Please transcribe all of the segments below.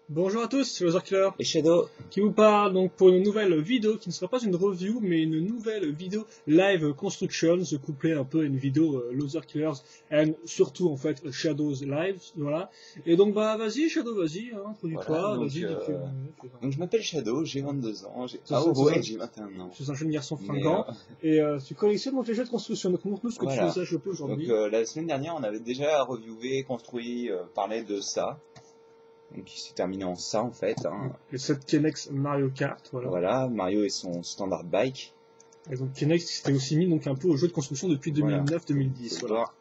Bonjour à tous, c'est Loserkiller Et Shadow. qui vous parle donc pour une nouvelle vidéo qui ne sera pas une review mais une nouvelle vidéo live construction, couplée un peu à une vidéo Loserkillers et surtout en fait Shadows live, voilà. Et donc bah vas-y Shadow, vas-y, hein, introduis-toi, Voilà, donc, vas-y. donc je m'appelle Shadow, j'ai 22 ans. J'ai 21 ans. Je suis un jeune garçon Mais, fringant et tu collectionnes donc les jeux de construction, donc montre-nous ce que tu voilà. nous as chopé Donc aujourd'hui. la semaine dernière, on avait déjà reviewé, construit, parlé de ça. Donc qui s'est terminé en ça en fait. Hein. Les 7 Kenex Mario Kart, voilà. Voilà, Mario et son standard bike. Et donc Kenex s'était aussi mis donc un peu aux jeux de construction depuis 2009-2010. Voilà. Voir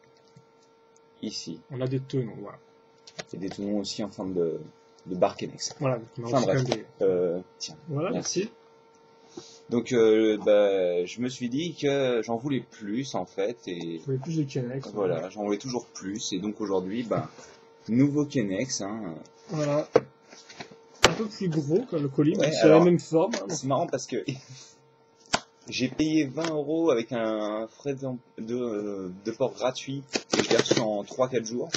ici. On a des tenons, voilà. Et des tenons aussi en forme de barre Kenex. Voilà, donc on a Enfin aussi bref. Tiens. Voilà, merci. Donc je me suis dit que j'en voulais plus en fait. Et Je voulais plus de Kenex. voilà, j'en voulais toujours plus. Et donc aujourd'hui, nouveau Kenex. Hein. Voilà. Un peu plus gros que le colis, Ouais, c'est la même forme. Hein, c'est marrant parce que j'ai payé 20 € avec un frais de port gratuit et je l'ai reçu en 3-4 jours.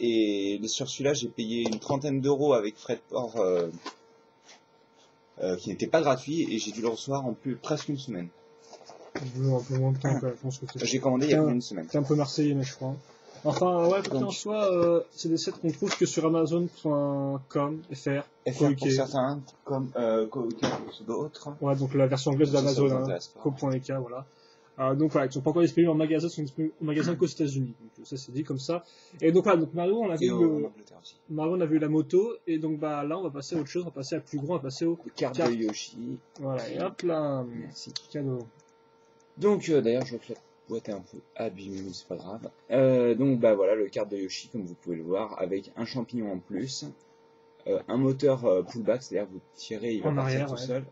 Et sur celui-là, j'ai payé une trentaine d'euros avec frais de port qui n'était pas gratuit et j'ai dû le recevoir en presque une semaine. Un peu moins de temps, je pense que c'est. J'ai commandé il y a plus d'une semaine. T'es un peu marseillais, mais je crois. Enfin, ouais, quoi qu'il en soit, c'est des sets qu'on trouve que sur Amazon.com, FR pour certains, comme pour d'autres. Ouais, donc la version anglaise d'Amazon, co.ek, voilà. Donc voilà, ils sont pas encore disponibles en magasin, ils sont disponibles au magasin qu'aux États-Unis. Donc ça c'est dit comme ça. Et donc voilà, donc Mario, on avait eu la moto, et donc bah là on va passer à autre chose, on va passer à plus gros, on va passer aux cartes de Yoshi. Voilà, et hop là, merci. Cadeau. Donc d'ailleurs je vois que la boîte est un peu abîmée, mais c'est pas grave. Donc voilà le carte de Yoshi comme vous pouvez le voir, avec un champignon en plus, un moteur pullback, c'est-à-dire vous tirez, il va partir tout seul.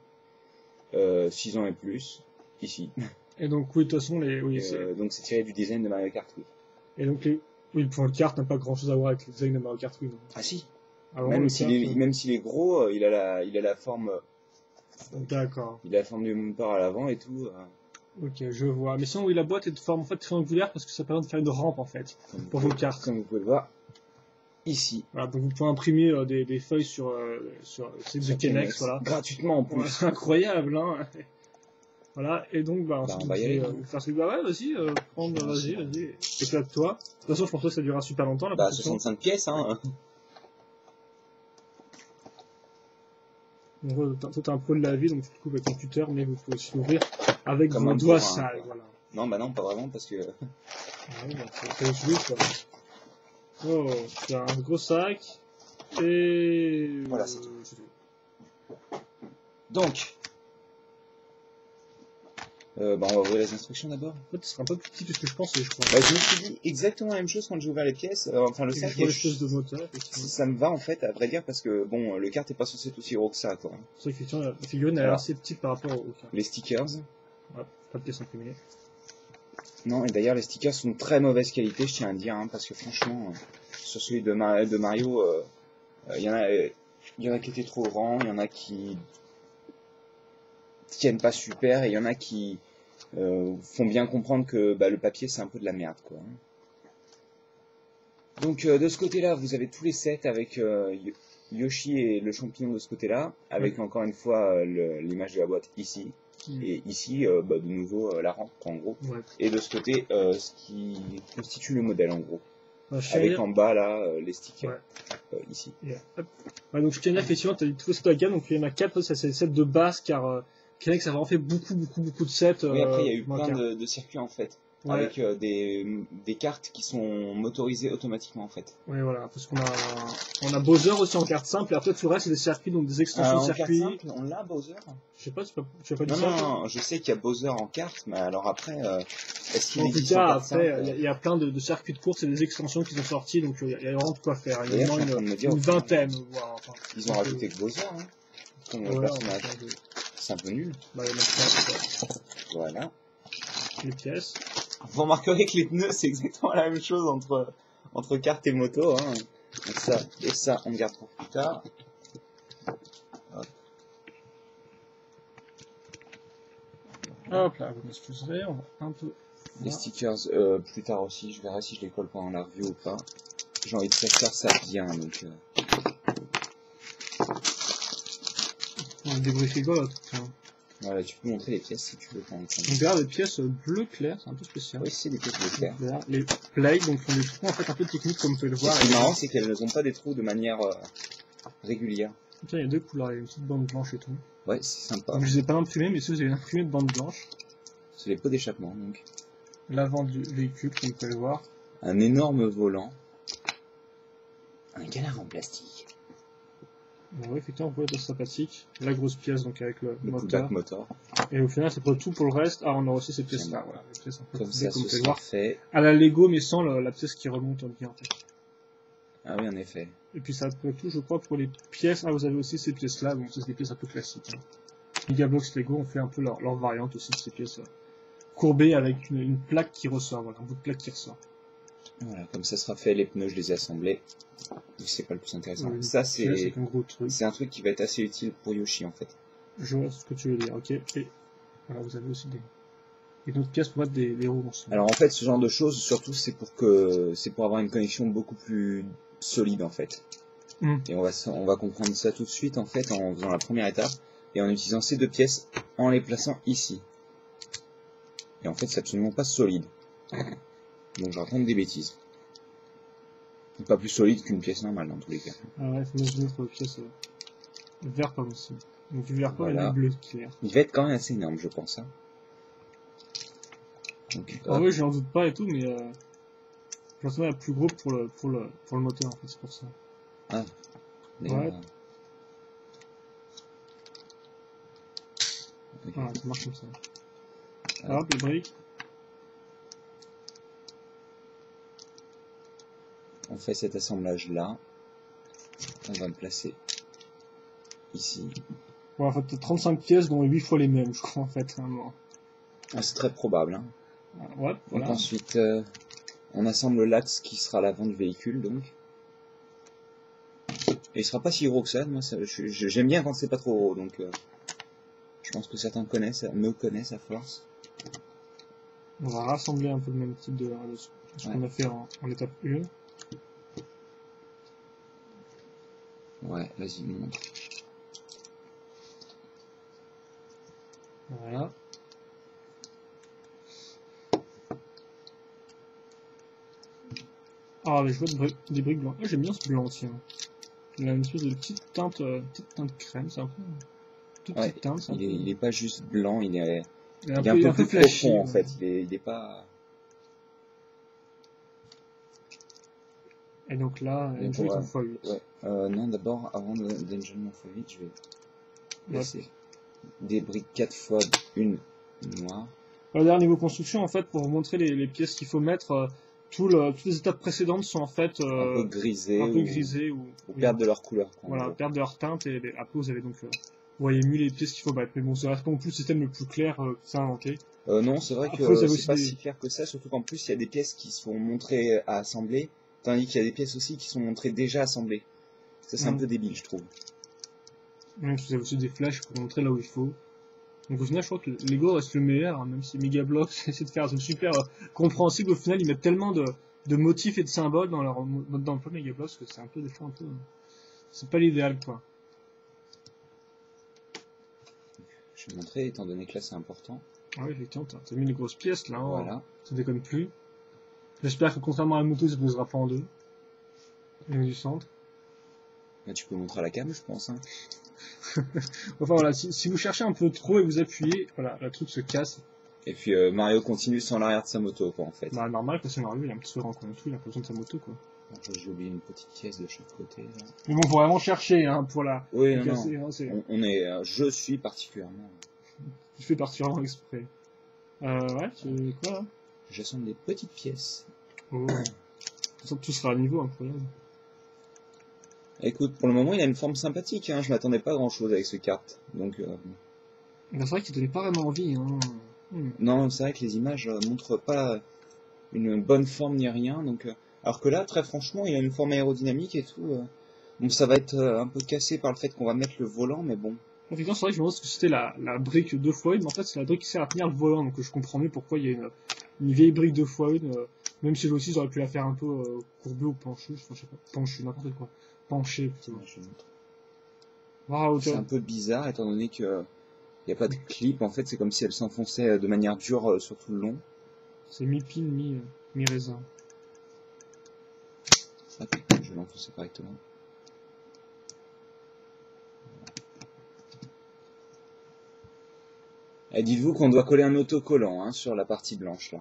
6 ans et plus, ici. Et donc oui, de toute façon, donc c'est tiré du design de Mario Kart Wii. Et donc oui, pour le kart n'a pas grand chose à voir avec le design de Mario Kart Wii. Donc. Ah si. Alors, même s'il est gros, il a la forme. D'accord. Il a la forme du moteur à l'avant et tout. Ok, je vois. Mais sinon, oui, la boîte est de forme en fait triangulaire parce que ça permet de faire une rampe en fait pour vos cartes. Comme vous pouvez le voir ici. Voilà, donc vous pouvez imprimer des feuilles sur site de Kenex, voilà. Gratuitement en plus. Ouais, c'est incroyable, hein. Voilà, et donc ensuite on va y aller. Faire ce ouais, vas-y, vas-y. Éclate-toi. De toute façon, je pense que ça durera super longtemps la 65 pièces, hein. Donc, toi, t'es un pro de la vie, donc tu coupes avec ton tuteur, mais vous pouvez aussi l'ouvrir avec vos doigts sales, voilà. Non, bah non, pas vraiment, parce que... Ah oui, c'est juste, quoi. Oh, c'est un gros sac, et... Voilà, c'est tout. Donc... on va ouvrir les instructions d'abord. En fait, ce sera un peu plus petit que ce que je pensais, je crois. Je me suis dit exactement la même chose quand j'ai ouvert les pièces, enfin le sac. De moteur, ça me va en fait, à vrai dire, parce que bon, le kart est pas censé être aussi gros que ça, quoi. C'est vrai que la figurine a l'air assez petite par rapport au kart. Les stickers. Ouais, pas de pièces imprimées. Non, et d'ailleurs, les stickers sont de très mauvaise qualité, je tiens à dire, hein, parce que franchement, sur celui de Mario, il y en a qui étaient trop grands, il y en a qui tiennent pas super, et il y en a qui font bien comprendre que le papier c'est un peu de la merde, quoi. Donc de ce côté-là, vous avez tous les sets avec Yoshi et le champignon de ce côté-là, avec encore une fois l'image de la boîte ici, et ici de nouveau la rampe en gros, et de ce côté ce qui constitue le modèle en gros. Avec en bas là les stickers ici. Donc Kenex, effectivement, tu as dit tout ça de la gamme, donc il y en a 4, ça c'est les sets de base car Kenex a vraiment fait beaucoup de sets. Oui, après il y a eu plein de circuits en fait. Avec des cartes qui sont motorisées automatiquement en fait. Oui, voilà, parce qu'on a Bowser aussi en carte simple, et après tout le reste c'est des circuits, donc des extensions de circuits. En carte simple, on l'a Bowser? Je sais pas, tu as pas dit ça? Non, je sais qu'il y a Bowser en carte, mais alors après, est-ce qu'il existe en carte simple? Il y a plein de circuits de course et des extensions qui sont sortis, donc il y a vraiment de quoi faire. Il y a vraiment une vingtaine, voire. Enfin, ils ont rajouté que Bowser, hein, comme personnage. C'est un peu nul. Voilà. Les pièces. Vous remarquerez que les pneus c'est exactement la même chose entre carte et moto, hein. Donc ça et ça on garde pour plus tard. Hop. Hop là, vous m'excuserez, on va un peu... Les stickers plus tard aussi, je verrai si je les colle pendant la review ou pas. J'ai envie de faire ça bien, donc Des briques rigolotes. Voilà, tu peux montrer les pièces si tu veux. On regarde les pièces bleu clair, c'est un peu spécial. Oui, c'est des pièces bleu clair. Les plaques, donc font des trous en fait un peu techniques comme vous pouvez le voir. Ce qui est marrant, c'est qu'elles n'ont pas des trous de manière régulière. Tiens, il y a deux couleurs, il y a une petite bande blanche et tout. Ouais, c'est sympa. Donc, je les ai pas imprimés, mais ceux, vous avez imprimé de bande blanche. C'est les pots d'échappement, donc. L'avant du véhicule, comme vous pouvez le voir. Un énorme volant. Un canard en plastique. Bon, oui, effectivement, vous voyez, c'est sympathique. La grosse pièce, donc avec le moteur. Et au final, c'est pas tout pour le reste. Ah, on aura aussi ces pièces-là, voilà. Les pièces un peu comme ça, comme vous pouvez le voir. Fait. À la Lego, mais sans la pièce qui remonte bien, en fait. Ah oui, en effet. Et puis ça peut tout, je crois, pour les pièces. Ah, vous avez aussi ces pièces-là, donc c'est des pièces un peu classiques. Hein. Megablox Lego ont fait un peu leur variante aussi de ces pièces courbées avec une plaque qui ressort, voilà, un bout de plaque qui ressort. Voilà, comme ça sera fait, les pneus, je les ai assemblés. C'est pas le plus intéressant. Oui, ça, c'est un truc qui va être assez utile pour Yoshi, en fait. Je vois ce que tu veux dire, ok. Et voilà, vous avez aussi une autre pièce pour mettre des roues ensemble. Alors en fait, ce genre de choses, surtout, c'est pour avoir une connexion beaucoup plus solide, en fait. Et on va comprendre ça tout de suite, en fait, en faisant la première étape et en utilisant ces deux pièces en les plaçant ici. Et en fait, c'est absolument pas solide. Donc je raconte des bêtises. C'est pas plus solide qu'une pièce normale dans tous les cas. Ah ouais, faut mettre une autre pièce vert comme ici. Donc du vert comme et du bleu clair. Il va être quand même assez énorme, je pense. Hein. Donc, ah oui, j'en doute pas et tout, mais j'en sais la plus gros pour le moteur en fait, c'est pour ça. Ah. Ouais. Okay. Ah, ça marche comme ça. Hop, les briques. On fait cet assemblage là. On va le placer ici. Ouais, en fait, 35 pièces dont 8 fois les mêmes, je crois, en fait. Hein, ah, c'est très probable. Hein. Ouais, voilà. Donc ensuite, on assemble l'axe qui sera l'avant du véhicule, donc. Et il sera pas si gros que ça. Moi, j'aime bien quand c'est pas trop gros, donc. Je pense que certains me connaissent à force. On va rassembler un peu le même type de ce qu'on a fait en étape 1. Ouais, vas-y, montre. Voilà. Ah, mais je vois des briques blanches. Ah, j'aime bien ce blanc, tiens. Il a une espèce de petite teinte crème, c'est un peu... Toute petite teinte, il est pas juste blanc, il est un peu plus flashy, profond, en fait. Il est pas... Et donc là, Engine x8. Ouais. Non, d'abord, avant d'Engine x8, je vais laisser des briques 4 fois une noire. D'ailleurs, niveau construction, en fait, pour vous montrer les pièces qu'il faut mettre, toutes les étapes précédentes sont en fait un peu grisées ou perdent de leur couleur. Voilà, perdent de leur teinte et après vous avez donc vous voyez mieux les pièces qu'il faut mettre. Mais bon, ça reste pas non plus le système le plus clair que ça a inventé. Non, c'est vrai que c'est pas si clair que ça, surtout qu'en plus il y a des pièces qui sont montrées à assembler, tandis qu'il y a des pièces aussi qui sont montrées déjà assemblées. Ça c'est un peu débile, je trouve. Vous avez aussi des flashs pour montrer là où il faut. Donc au final, je crois que Lego reste le meilleur, hein, même si Megablox essaie de faire un truc super compréhensible. Au final, ils mettent tellement de motifs et de symboles dans leur mode d'emploi Megablox que c'est un peu des fois un peu, c'est pas l'idéal quoi. Je vais montrer étant donné que là c'est important. Ah oui, effectivement, t'as mis les grosses pièces là. Voilà. Ça déconne plus. J'espère que contrairement à la moto, ça ne posera pas en deux. Et du centre. Là, tu peux montrer à la cam, je pense. Hein. Enfin voilà, si vous cherchez un peu trop et vous appuyez, voilà, le truc se casse. Et puis Mario continue sans l'arrière de sa moto, quoi, en fait. Bah normal, parce que Mario, il a un petit peu rencontré tout, il a pas besoin de sa moto, quoi. J'ai oublié une petite pièce de chaque côté. Là. Mais bon, faut vraiment chercher, hein, pour la... Oui, non, casser, non. Hein, je suis particulièrement... Je fais particulièrement exprès. Ouais, tu quoi, là? J'assemble des petites pièces. Oh. Tout sera à niveau, incroyable. Écoute, pour le moment, il a une forme sympathique, hein. Je m'attendais pas à grand chose avec ce kart. Donc, c'est vrai qu'il donnait pas vraiment envie, hein. Non, c'est vrai que les images montrent pas une bonne forme ni rien, donc... Alors que là, très franchement, il a une forme aérodynamique et tout. Bon, ça va être un peu cassé par le fait qu'on va mettre le volant, mais bon. Effectivement, c'est vrai que je me demande ce que c'était la brique 2x1, mais en fait, c'est la brique qui sert à tenir le volant, donc je comprends mieux pourquoi il y a une vieille brique 2x1, même si aussi, j'aurais pu la faire un peu courbée ou penchée, je sais pas, penchée, n'importe quoi. Penchée, plutôt. C'est un peu bizarre étant donné que il n'y a pas de clip. En fait, c'est comme si elle s'enfonçait de manière dure sur tout le long. C'est mi-pin, mi-raisin. Je vais l'enfoncer correctement. Et dites-vous qu'on doit coller un autocollant hein, sur la partie blanche là.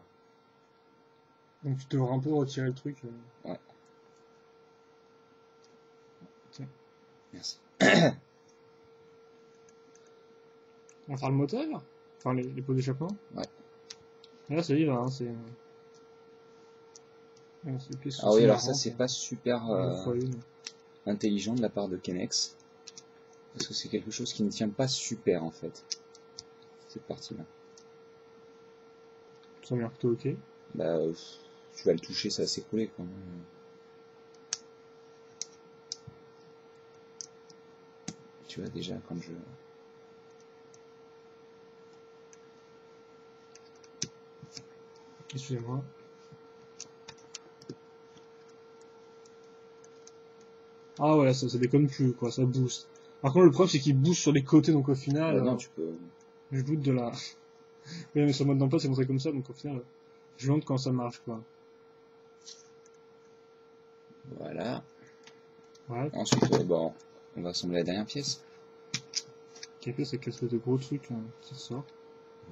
Donc tu devrais un peu retirer le truc. Ouais. Tiens. Merci. On va faire le moteur. Enfin les pots d'échappement. Ouais. Et là ça y va, hein, c'est... Ah oui, alors ça c'est pas super intelligent de la part de Kennex. Parce que c'est quelque chose qui ne tient pas super en fait. Cette partie là. Ça m'a l'air plutôt ok. Bah tu vas le toucher, ça va s'écrouler quoi. Tu vois déjà comme je... Excusez-moi. Ah ouais, ça déconne plus, quoi, ça booste. Par contre, le problème, c'est qu'il booste sur les côtés, donc au final... non, tu peux... Je doute de la... Oui, mais sur le mode d'emploi, c'est montré comme ça, donc au final, je me demande quand ça marche, quoi. Voilà. Ouais. Ensuite, bon, on va assembler la dernière pièce. Qui fait, c'est quelque chose de gros truc qui ressort.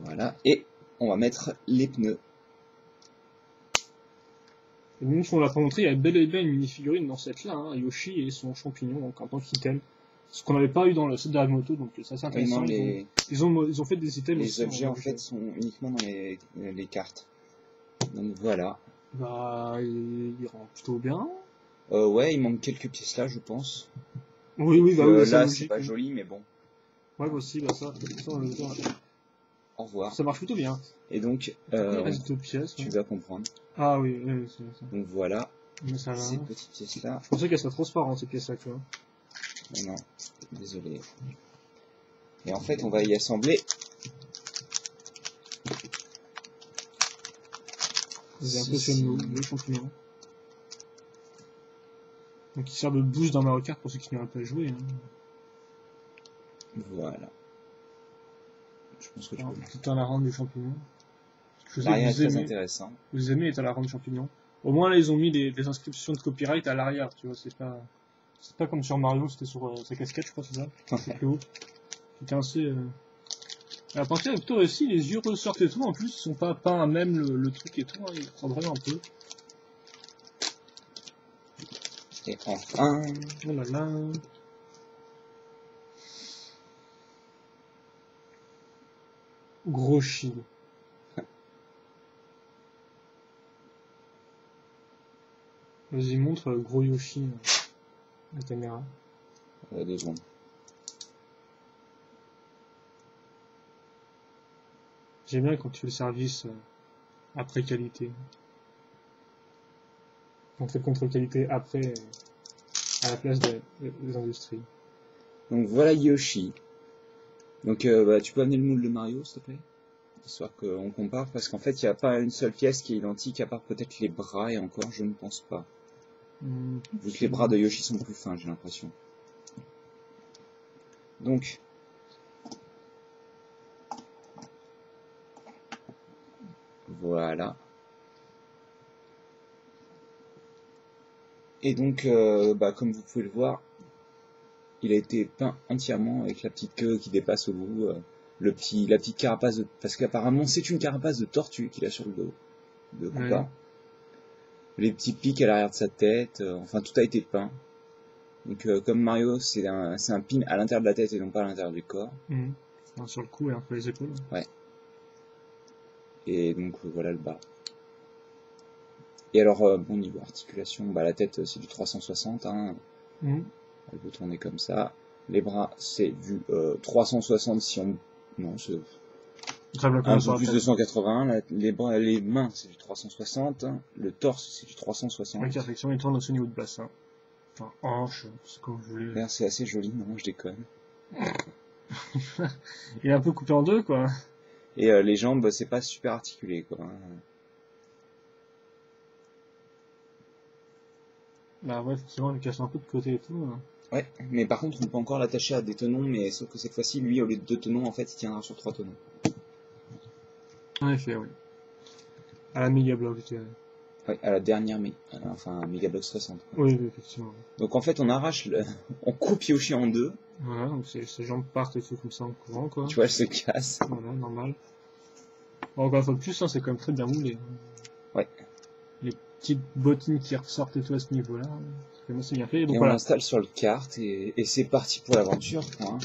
Voilà, et on va mettre les pneus. Et même si on l'a pas montré, il y a bel et bien une mini-figurine dans cette là, hein, Yoshi et son champignon, donc en tant qu'item. Ce qu'on n'avait pas eu dans le set de la moto, donc ça c'est intéressant. Oui, non, ils ont fait des items les objets en fait sont uniquement dans les cartes. Donc voilà. Bah, il rend plutôt bien. Ouais, il manque quelques pièces là, je pense. Oui, bah oui, là c'est pas joli, mais bon. Ouais, aussi, bah ça au revoir. Ça marche plutôt bien. Et donc, il reste 2 pièces. Tu vas comprendre. Ah oui, c'est ça. Donc voilà. Mais ça ces petites pièces là. Je pensais qu'elles seraient transparentes ces pièces là, tu vois. Non, désolé. Et en fait, on va y assembler. Ils impressionnent le champignon. Donc il sert de boost dans Mario Kart pour ceux qui n'auraient pas joué. Hein. Voilà. Je pense que tu peux. Tout un larron du champignon. L'arrière est très intéressant. Vous aimez être à larron du champignon. Au moins là ils ont mis des inscriptions de copyright à l'arrière, tu vois, c'est pas comme sur Mario, c'était sur sa casquette, je crois, c'est ça. C'est plus haut. C'était assez. La partie est plutôt réussie, les yeux ressortent et tout, en plus ils sont pas peints à même le truc et tout, hein, ils prennent vraiment un peu. Et enfin. Oh là là. Gros chine. Vas-y, montre gros Yoshi la caméra. 2 secondes. J'aime bien quand tu fais le service après qualité. On fait contrôle qualité après à la place des industries. Donc voilà Yoshi. Donc tu peux amener le moule de Mario s'il te plaît, histoire qu'on compare, parce qu'en fait il n'y a pas une seule pièce qui est identique à part peut-être les bras, et encore je ne pense pas. Vu que les bras de Yoshi sont plus fins, j'ai l'impression. Donc voilà. Et donc comme vous pouvez le voir, il a été peint entièrement avec la petite queue qui dépasse au bout, la petite carapace parce qu'apparemment c'est une carapace de tortue qu'il a sur le dos de Koopa. Ouais. Les petits pics à l'arrière de sa tête, enfin tout a été peint. Donc comme Mario, c'est un pin à l'intérieur de la tête et non pas à l'intérieur du corps. Sur le cou et un peu les épaules. Ouais. Et donc voilà le bas. Et alors bon, niveau articulation, la tête c'est du 360, hein. Elle peut tourner comme ça. Les bras c'est du 360 si on... Non, c'est... Un peu plus de 180, les mains c'est du 360, hein. Le torse c'est du 360. Oui, réflexion, il tourne au niveau de bassin. Enfin, hanche, c'est comme je voulais. C'est assez joli, non, je déconne. Il est un peu coupé en deux, quoi. Et les jambes, c'est pas super articulé, quoi. Bah ouais, effectivement, il cache un peu de côté et tout. Hein. Ouais, mais par contre, on peut encore l'attacher à des tenons, mais sauf que cette fois-ci, lui, au lieu de 2 tenons, en fait, il tiendra sur 3 tenons. En effet, oui. À la Megablock, je dirais. Oui, à la dernière, enfin, Megablock 60. Oui, effectivement. Donc en fait, on arrache, on coupe Yoshi en 2. Voilà, donc ces jambes partent et tout comme ça en courant, quoi. Tu vois, elles se cassent. Voilà, normal. Bon, encore une fois de plus, hein, c'est quand même très bien moulé. Ouais. Les petites bottines qui ressortent et tout à ce niveau-là, c'est bien fait. Donc, et voilà. On l'installe sur le kart et c'est parti pour l'aventure, quoi. Hein.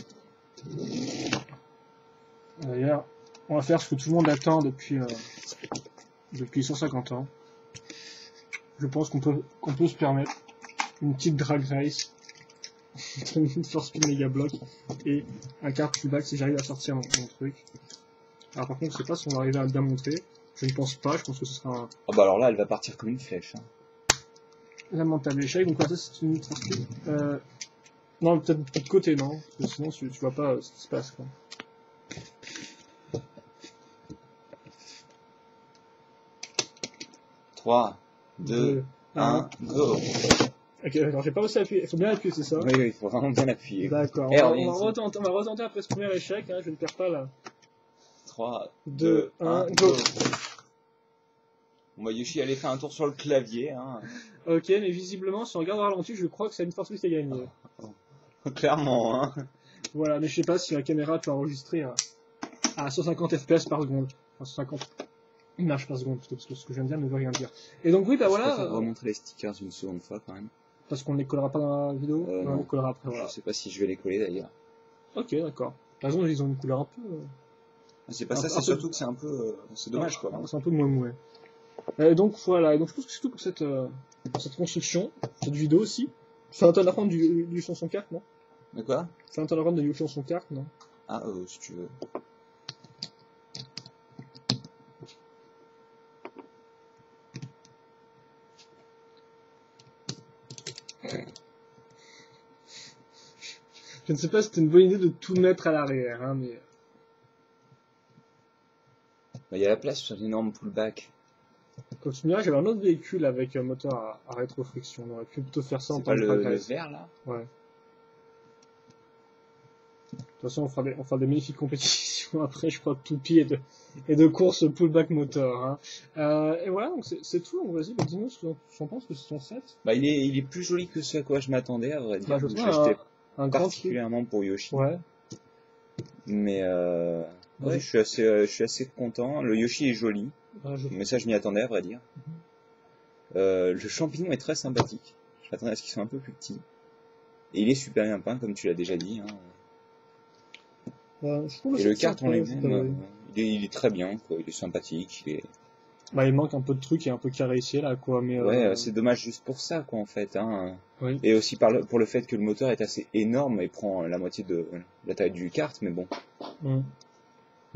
D'ailleurs, on va faire ce que tout le monde attend depuis 150 ans. Je pense qu'on peut se permettre une petite drag race, une Force Speed Megablock et un kart pullback si j'arrive à sortir mon truc. Alors par contre, je sais pas si on va arriver à bien montrer. Je ne pense pas, je pense que ce sera un... Oh bah alors là, elle va partir comme une flèche. Hein. Lamentable échec, donc ça c'est une Force Speed. Non, peut-être de côté, non, parce que sinon tu vois pas ce qui se passe, quoi. Trois, 2, 1, go. Ok, alors j'ai pas réussi à appuyer, il faut bien appuyer, c'est ça? Oui, il faut vraiment bien appuyer. D'accord, on va retenter après ce premier échec, hein, je ne perds pas là. 3, 2, 1, go. Bon bah Yoshi allait faire un tour sur le clavier. Hein. Ok, mais visiblement, si on regarde au ralenti, je crois que c'est une Force Speed qui a gagné. Clairement, hein. Voilà, mais je sais pas si la caméra peut enregistrer à 150 FPS par seconde. Enfin, 150 images par seconde, plutôt, parce que ce que je viens de dire ne veut rien dire. Et donc oui, bah voilà. Je préfère remontrer les stickers une seconde fois quand même. Parce qu'on ne les collera pas dans la vidéo. Non, on les collera après. Voilà. Je sais pas si je vais les coller d'ailleurs. Ok, d'accord. Par exemple, ils ont une couleur un peu. C'est pas ça, c'est surtout que c'est un peu. C'est dommage quoi. C'est un peu moins mouais. Et donc voilà, et donc je pense que c'est tout pour cette construction, cette vidéo aussi. C'est un ton apprendre du Yoshi en son kart, non? De quoi? C'est un ton apprendre de Yoshi en son kart, non? Ah, si tu veux. Je ne sais pas si c'était une bonne idée de tout mettre à l'arrière, hein, mais... Il y a la place sur l'énorme pullback. Quand tu me diras, j'avais un autre véhicule avec un moteur à rétroflexion. On aurait pu plutôt faire ça en tant que le vert là? Ouais. De toute façon, on fera des magnifiques compétitions après, je crois, de toupie et de course pullback moteur. Hein. Et voilà, donc c'est tout. Donc vas-y, dis-nous ce que tu en penses, que c'est ton set. Bah, il est plus joli que ce à quoi je m'attendais, à vrai dire. Bah, j'ai acheté particulièrement pour Yoshi. Ouais. Mais ouais, je suis assez content. Le Yoshi est joli. Mais ça, je m'y attendais, à vrai dire. Le champignon est très sympathique. Je m'attendais à ce qu'il soit un peu plus petit. Et il est super bien peint, comme tu l'as déjà dit. Hein. Et le kart, on il est très bien, quoi. Il est sympathique. Bah, il manque un peu de trucs et un peu carré ici, là, quoi. Mais, ouais, c'est dommage juste pour ça, quoi, en fait. Hein. Oui. Et aussi pour le fait que le moteur est assez énorme et prend la moitié de la taille du kart, mais bon.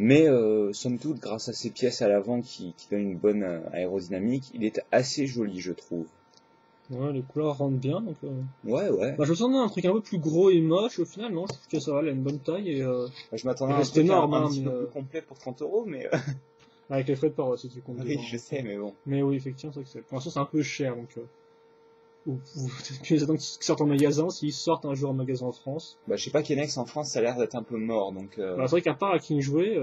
Mais somme toute, grâce à ces pièces à l'avant qui donnent une bonne aérodynamique, il est assez joli, je trouve. Ouais, les couleurs rentrent bien, donc... Ouais. Bah, je m'attendais à un truc un peu plus gros et moche, au final, non, je trouve que ça va, elle a une bonne taille, et... je m'attendais à un truc énorme, un petit peu plus complet pour 30 €, mais... Avec les frais de port, si tu comptes. Oui, je sais, mais bon. Mais oui, effectivement, c'est vrai que pour l'instant, c'est un peu cher, donc... Ou tu les attends qu'ils sortent en magasin, s'ils sortent un jour en magasin en France. Bah, je sais pas, Kenex en France, ça a l'air d'être un peu mort, donc... Bah, c'est vrai qu'à part à qui jouer,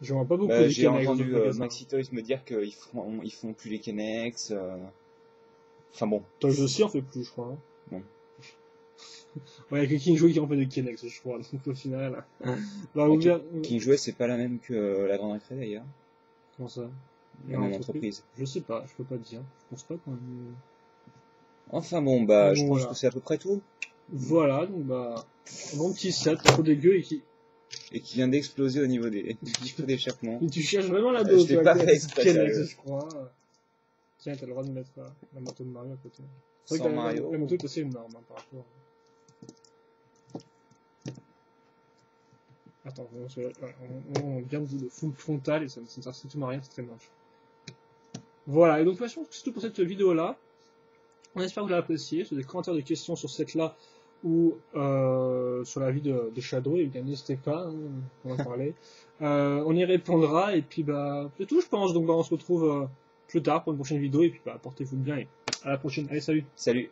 j'en vois pas beaucoup de j'ai entendu Maxi Toys me dire qu'ils font plus les Kenex, Enfin bon. Toys aussi en fait plus, je crois. Hein. Bon. Ouais, il y a que King Jouet qui en fait des Kenex, je crois, donc au final... bah, King Jouet, c'est pas la même que la Grande Récré, d'ailleurs. Comment ça? La même entreprise. Je sais pas, je peux pas te dire. Je pense pas qu'on... Enfin bon, bah, je pense que c'est à peu près tout. Voilà, donc bah, un bon petit set, trop dégueu et qui vient d'exploser au niveau des feux d'échappement. Et tu cherches vraiment la dose, je l'ai pas fait exprès, je crois. Tiens, t'as le droit de mettre la moto de Mario à côté. C'est vrai que la moto est assez énorme, hein, par rapport. Attends, on vient de full frontal et ça ne sert strictement à rien, c'est très moche. Voilà, et donc de toute façon, c'est tout pour cette vidéo-là. On espère que vous l'avez apprécié. Sur des commentaires, des questions sur cette là ou sur la vie de Shadow, et bien n'hésitez pas, hein, on va parler. On y répondra, et puis bah c'est tout je pense, donc bah, on se retrouve plus tard pour une prochaine vidéo, et puis bah portez-vous bien, et à la prochaine. Allez, salut. Salut.